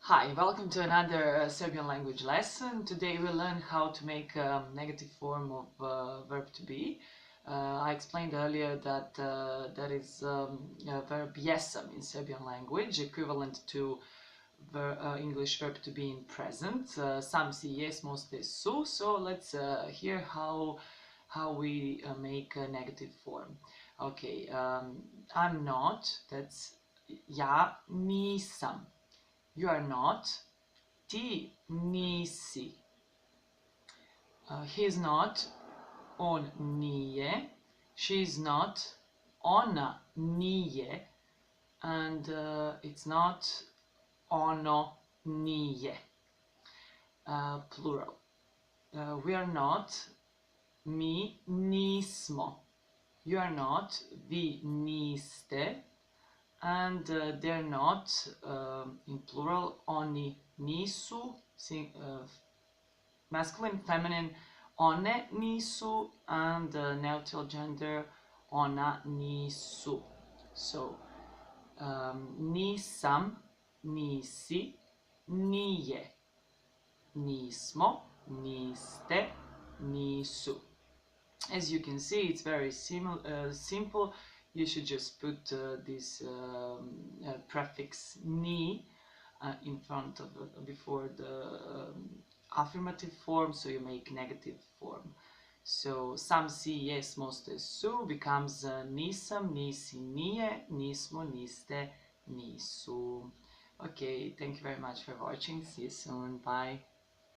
Hi, welcome to another Serbian language lesson. Today we'll learn how to make a negative form of verb to be. I explained earlier that there is verb JESAM in Serbian language, equivalent to English verb to be in present. Some say yes, most say su. So let's hear how we make a negative form. Okay, I'm not, that's ja nisam. You are not. Ti nisi. He is not. On nije. She is not. Ona nije. And it's not. Ono nije. Plural. We are not. Mi nismo. You are not. Vi niste. And they're not, in plural, oni nisu, masculine, feminine, one nisu, and neutral gender, ona nisu. So, nisam, nisi, nije, nismo, niste, nisu. As you can see, it's very simple. You should just put this prefix ni in front of before the affirmative form, so you make negative form. So some si, yes, most su becomes nisam, nisi, nije, nismo, niste, nisu. Okay, thank you very much for watching. See you soon. Bye.